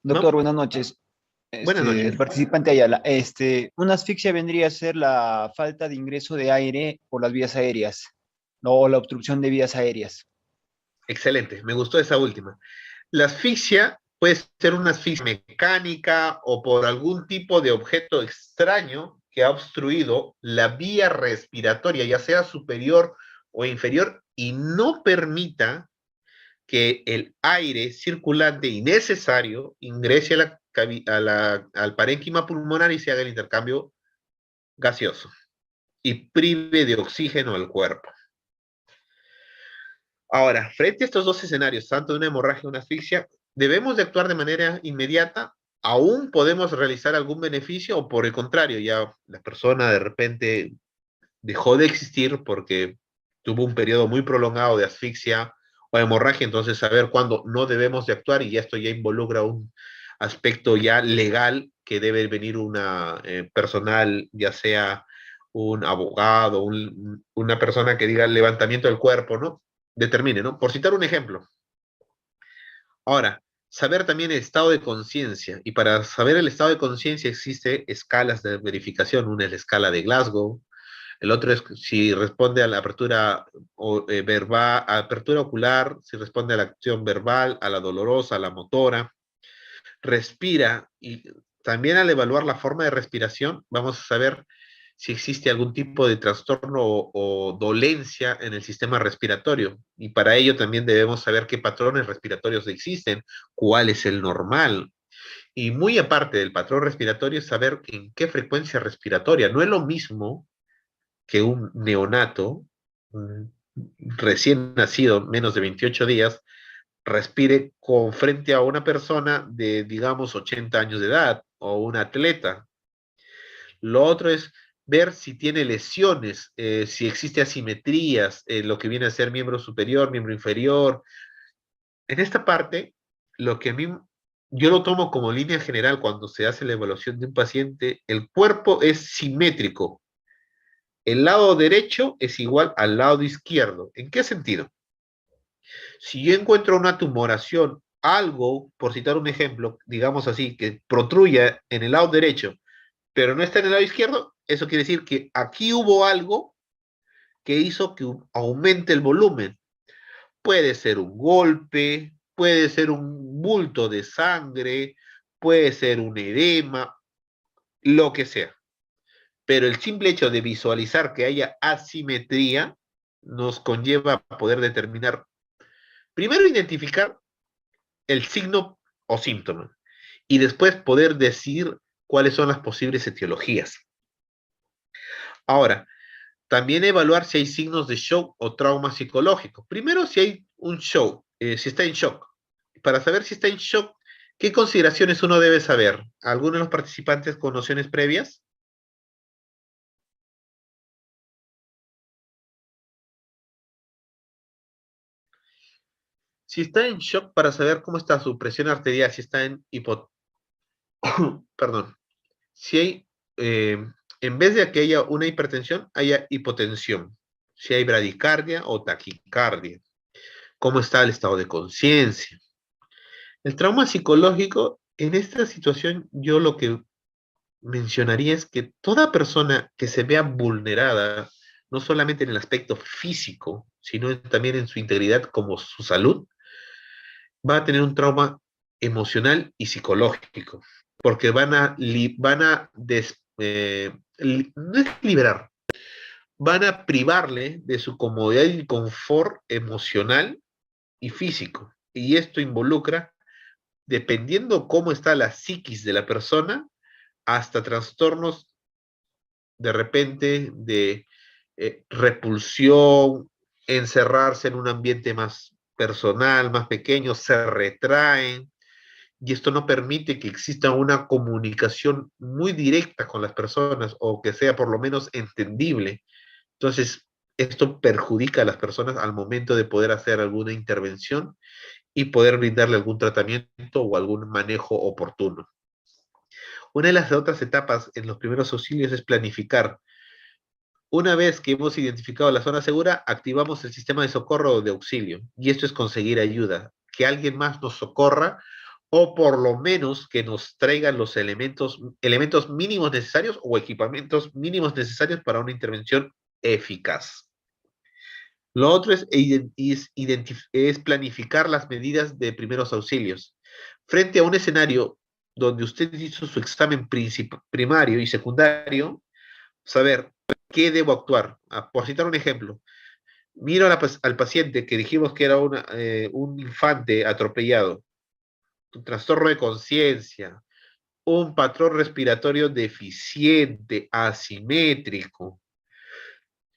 Doctor, No, buenas noches. buenas El noches. participante Ayala. Una asfixia vendría a ser la falta de ingreso de aire por las vías aéreas, ¿no? O la obstrucción de vías aéreas. Excelente, me gustó esa última. La asfixia puede ser una asfixia mecánica o por algún tipo de objeto extraño que ha obstruido la vía respiratoria, ya sea superior o inferior, y no permita que el aire circulante y necesario ingrese al parénquima pulmonar y se haga el intercambio gaseoso y prive de oxígeno al cuerpo. Ahora, frente a estos dos escenarios, tanto de una hemorragia como una asfixia, debemos de actuar de manera inmediata. Aún podemos realizar algún beneficio o por el contrario, ya la persona de repente dejó de existir porque tuvo un periodo muy prolongado de asfixia o hemorragia, entonces saber cuándo no debemos de actuar y esto ya involucra un aspecto ya legal que debe venir una personal, ya sea un abogado, una persona que diga el levantamiento del cuerpo, ¿no? Determine, ¿no? Por citar un ejemplo. Ahora, saber también el estado de conciencia. Y para saber el estado de conciencia existe escalas de verificación. Una es la escala de Glasgow, el otro es si responde a la apertura verbal, apertura ocular, si responde a la acción verbal, a la dolorosa, a la motora. Respira y también al evaluar la forma de respiración vamos a saber si existe algún tipo de trastorno o dolencia en el sistema respiratorio. Y para ello también debemos saber qué patrones respiratorios existen, cuál es el normal. Y muy aparte del patrón respiratorio, saber en qué frecuencia respiratoria. No es lo mismo que un neonato recién nacido, menos de 28 días, respire con frente a una persona de, digamos, 80 años de edad o un atleta. Lo otro es ver si tiene lesiones, si existe asimetrías, lo que viene a ser miembro superior, miembro inferior. En esta parte, lo que a mí yo lo tomo como línea general cuando se hace la evaluación de un paciente, el cuerpo es simétrico. El lado derecho es igual al lado izquierdo. ¿En qué sentido? Si yo encuentro una tumoración, algo, por citar un ejemplo, digamos así, que protruya en el lado derecho, pero no está en el lado izquierdo, eso quiere decir que aquí hubo algo que hizo que aumente el volumen. Puede ser un golpe, puede ser un bulto de sangre, puede ser un edema, lo que sea. Pero el simple hecho de visualizar que haya asimetría nos conlleva a poder determinar, primero identificar el signo o síntoma y después poder decir cuáles son las posibles etiologías. Ahora, también evaluar si hay signos de shock o trauma psicológico. Primero, si hay un shock, si está en shock. Para saber si está en shock, ¿qué consideraciones uno debe saber? ¿Alguno de los participantes con nociones previas? Si está en shock, para saber cómo está su presión arterial, si está en perdón, si hay, en vez de que haya una hipertensión, haya hipotensión. Si hay bradicardia o taquicardia. ¿Cómo está el estado de conciencia? El trauma psicológico, en esta situación, yo lo que mencionaría es que toda persona que se vea vulnerada, no solamente en el aspecto físico, sino también en su integridad como su salud, va a tener un trauma emocional y psicológico, porque no es liberar, van a privarle de su comodidad y confort emocional y físico. Y esto involucra, dependiendo cómo está la psiquis de la persona, hasta trastornos de repente de repulsión, encerrarse en un ambiente más personal, más pequeño, se retraen, y esto no permite que exista una comunicación muy directa con las personas o que sea por lo menos entendible. Entonces, esto perjudica a las personas al momento de poder hacer alguna intervención y poder brindarle algún tratamiento o algún manejo oportuno. Una de las otras etapas en los primeros auxilios es planificar. Una vez que hemos identificado la zona segura, activamos el sistema de socorro o de auxilio. Y esto es conseguir ayuda, que alguien más nos socorra o por lo menos que nos traigan los elementos mínimos necesarios o equipamientos mínimos necesarios para una intervención eficaz. Lo otro es planificar las medidas de primeros auxilios. Frente a un escenario donde usted hizo su examen primario y secundario, saber qué debo actuar. Por citar un ejemplo, miro al paciente que dijimos que era un infante atropellado, un trastorno de conciencia, un patrón respiratorio deficiente, asimétrico,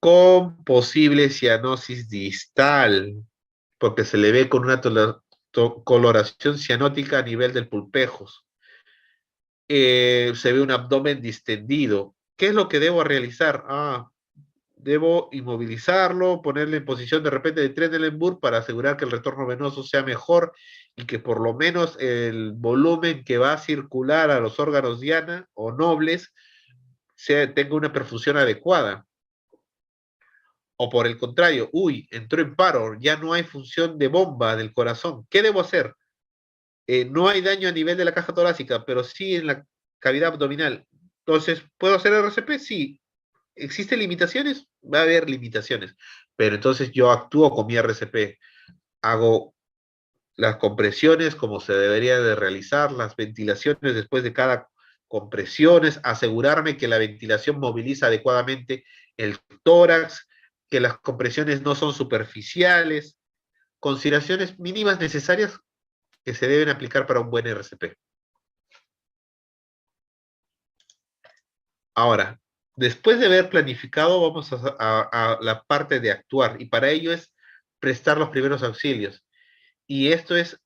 con posible cianosis distal, porque se le ve con una coloración cianótica a nivel del pulpejos. Se ve un abdomen distendido. ¿Qué es lo que debo realizar? Debo inmovilizarlo, ponerle en posición de repente de Trendelenburg para asegurar que el retorno venoso sea mejor y que por lo menos el volumen que va a circular a los órganos diana o nobles tenga una perfusión adecuada. O por el contrario, entró en paro, ya no hay función de bomba del corazón. ¿Qué debo hacer? No hay daño a nivel de la caja torácica, pero sí en la cavidad abdominal. Entonces, ¿puedo hacer RCP? Sí. ¿Existen limitaciones? Va a haber limitaciones. Pero entonces yo actúo con mi RCP. Hago las compresiones como se debería de realizar, las ventilaciones después de cada compresiones, asegurarme que la ventilación moviliza adecuadamente el tórax, que las compresiones no son superficiales, consideraciones mínimas necesarias que se deben aplicar para un buen RCP. Ahora, después de haber planificado, vamos a la parte de actuar, y para ello es prestar los primeros auxilios. Y esto es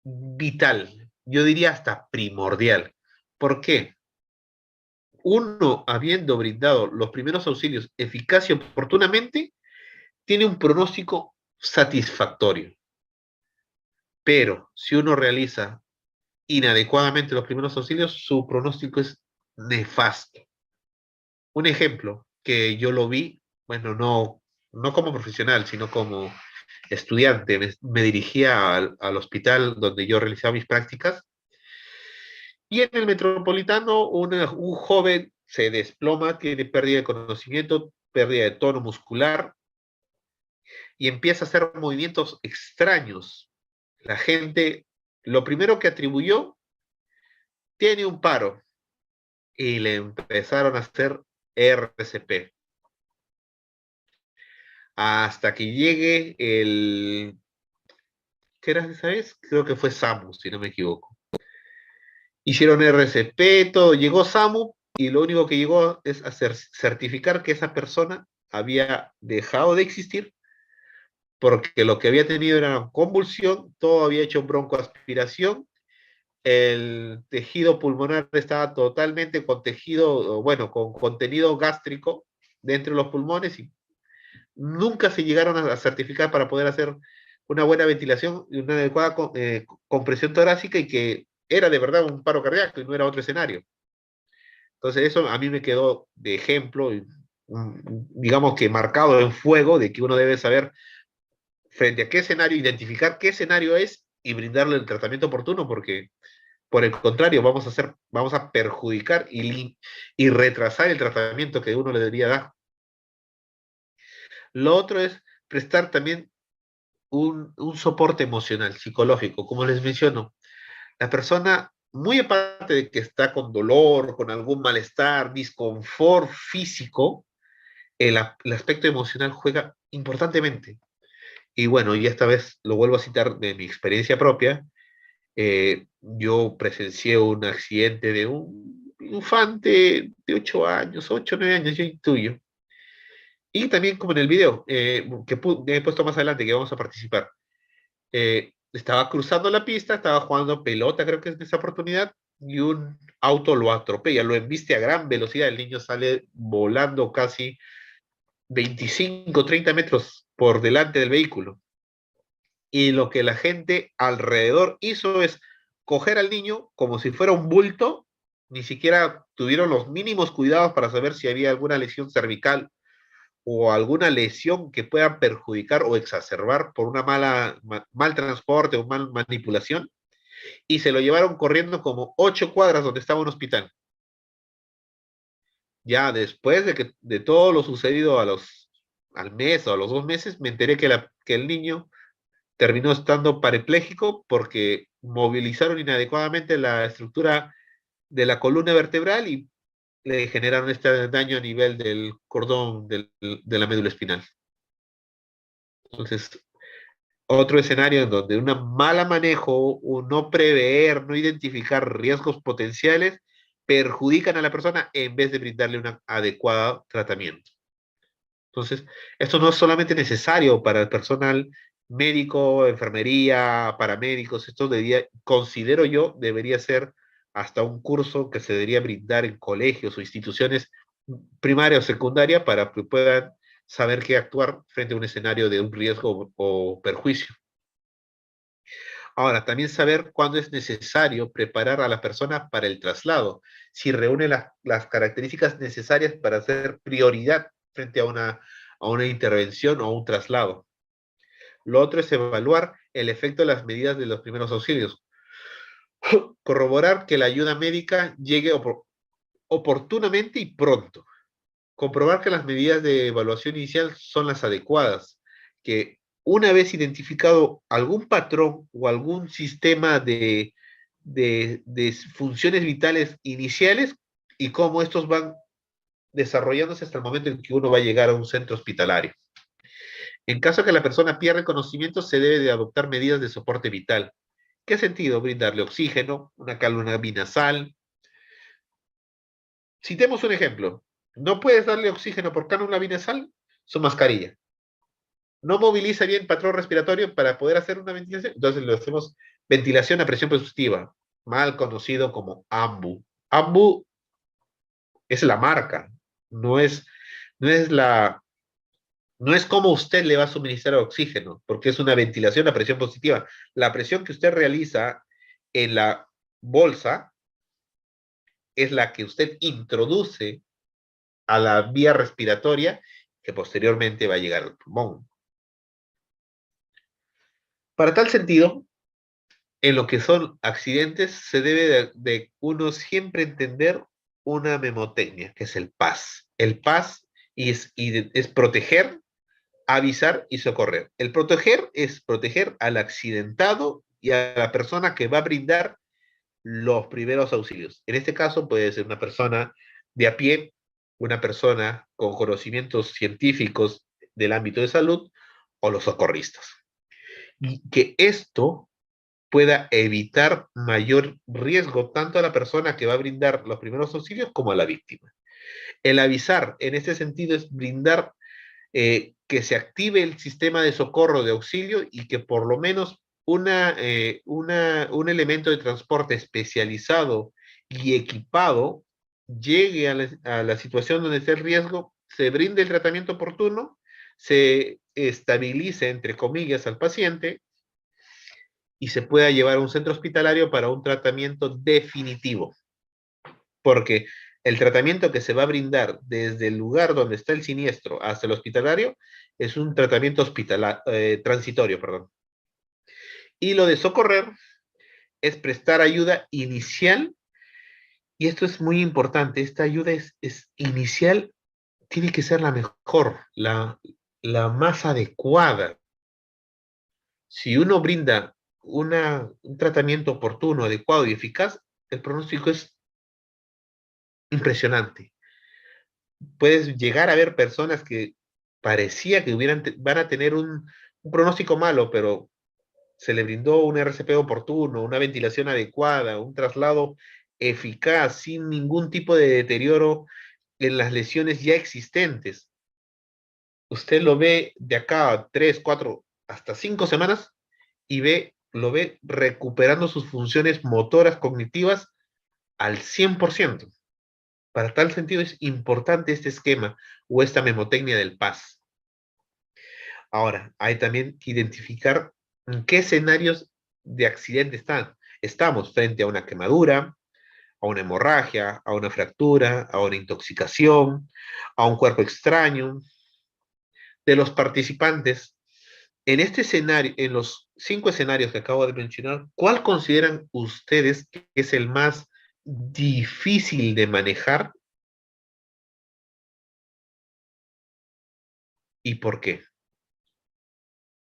vital, yo diría hasta primordial. ¿Por qué? Uno, habiendo brindado los primeros auxilios eficaz y oportunamente, tiene un pronóstico satisfactorio. Pero si uno realiza inadecuadamente los primeros auxilios, su pronóstico es nefasto. Un ejemplo que yo lo vi, bueno, no como profesional, sino como estudiante, me dirigía al hospital donde yo realizaba mis prácticas, y en el Metropolitano un joven se desploma, tiene pérdida de conocimiento, pérdida de tono muscular, y empieza a hacer movimientos extraños. La gente, lo primero que atribuyó, tiene un paro, y le empezaron a hacer RCP. Hasta que llegue ¿qué era esa vez? Creo que fue SAMU, si no me equivoco. Hicieron RCP, todo, llegó SAMU y lo único que llegó es hacer certificar que esa persona había dejado de existir porque lo que había tenido era una convulsión, todo había hecho broncoaspiración, el tejido pulmonar estaba totalmente con tejido, bueno, con contenido gástrico dentro de los pulmones y nunca se llegaron a certificar para poder hacer una buena ventilación y una adecuada compresión torácica y que era de verdad un paro cardíaco y no era otro escenario. Entonces eso a mí me quedó de ejemplo, digamos que marcado en fuego de que uno debe saber frente a qué escenario, identificar qué escenario es y brindarle el tratamiento oportuno, porque por el contrario vamos a perjudicar y retrasar el tratamiento que uno le debería dar. Lo otro es prestar también un soporte emocional, psicológico, como les menciono. La persona, muy aparte de que está con dolor, con algún malestar, disconfort físico, el aspecto emocional juega importantemente. Y bueno, y esta vez lo vuelvo a citar de mi experiencia propia. Yo presencié un accidente de un infante de 8 años, 8 o 9 años, yo intuyo. Y también como en el video que he puesto más adelante, que vamos a participar. Estaba cruzando la pista, estaba jugando pelota, creo que es en esa oportunidad, y un auto lo atropella, lo embiste a gran velocidad, el niño sale volando casi 25, 30 metros por delante del vehículo. Y lo que la gente alrededor hizo es coger al niño como si fuera un bulto, ni siquiera tuvieron los mínimos cuidados para saber si había alguna lesión cervical o alguna lesión que pueda perjudicar o exacerbar por una mal transporte o mal manipulación, y se lo llevaron corriendo como 8 cuadras donde estaba un hospital. Ya después de todo lo sucedido al mes o a los 2 meses, me enteré que el niño terminó estando parapléjico porque movilizaron inadecuadamente la estructura de la columna vertebral y le generaron este daño a nivel del cordón de la médula espinal. Entonces, otro escenario en donde un mala manejo, un no prever, no identificar riesgos potenciales, perjudican a la persona en vez de brindarle un adecuado tratamiento. Entonces, esto no es solamente necesario para el personal médico, enfermería, paramédicos, esto considero yo, debería ser hasta un curso que se debería brindar en colegios o instituciones primaria o secundaria para que puedan saber qué actuar frente a un escenario de un riesgo o perjuicio. Ahora, también saber cuándo es necesario preparar a la persona para el traslado, si reúne las características necesarias para hacer prioridad frente a una intervención o un traslado. Lo otro es evaluar el efecto de las medidas de los primeros auxilios. Corroborar que la ayuda médica llegue oportunamente y pronto. Comprobar que las medidas de evaluación inicial son las adecuadas, que una vez identificado algún patrón o algún sistema de funciones vitales iniciales y cómo estos van desarrollándose hasta el momento en que uno va a llegar a un centro hospitalario. En caso de que la persona pierda conocimiento, se debe de adoptar medidas de soporte vital. ¿Qué sentido? Brindarle oxígeno, una cálula binasal. Citemos un ejemplo. No puedes darle oxígeno por cánula binasal, su mascarilla. No moviliza bien el patrón respiratorio para poder hacer una ventilación, entonces le hacemos ventilación a presión positiva, mal conocido como AMBU. AMBU es la marca, no es, no es la, no es como usted le va a suministrar oxígeno, porque es una ventilación a presión positiva. La presión que usted realiza en la bolsa es la que usted introduce a la vía respiratoria que posteriormente va a llegar al pulmón. Para tal sentido, en lo que son accidentes, se debe de uno siempre entender una memotecnia, que es el PAS. El PAS es proteger, avisar y socorrer. El proteger es proteger al accidentado y a la persona que va a brindar los primeros auxilios. En este caso puede ser una persona de a pie, una persona con conocimientos científicos del ámbito de salud o los socorristas. Y que esto pueda evitar mayor riesgo tanto a la persona que va a brindar los primeros auxilios como a la víctima. El avisar en este sentido es brindar que se active el sistema de socorro de auxilio y que por lo menos un elemento de transporte especializado y equipado llegue a la situación donde esté el riesgo, se brinde el tratamiento oportuno, se estabilice, entre comillas, al paciente y se pueda llevar a un centro hospitalario para un tratamiento definitivo. Porque el tratamiento que se va a brindar desde el lugar donde está el siniestro hasta el hospitalario es un tratamiento transitorio, perdón. Y lo de socorrer es prestar ayuda inicial, y esto es muy importante, esta ayuda es inicial, tiene que ser la mejor, la más adecuada. Si uno brinda un tratamiento oportuno, adecuado y eficaz, el pronóstico es impresionante. Puedes llegar a ver personas que parecía que van a tener un pronóstico malo, pero se le brindó un RCP oportuno, una ventilación adecuada, un traslado eficaz, sin ningún tipo de deterioro en las lesiones ya existentes. Usted lo ve de acá a 3, 4, hasta 5 semanas y lo ve recuperando sus funciones motoras cognitivas al 100%. Para tal sentido es importante este esquema o esta memotecnia del PAS. Ahora, hay también que identificar en qué escenarios de accidente estamos frente a una quemadura, a una hemorragia, a una fractura, a una intoxicación, a un cuerpo extraño. De los participantes, En este escenario, en los 5 escenarios que acabo de mencionar, ¿cuál consideran ustedes que es el más difícil de manejar y por qué?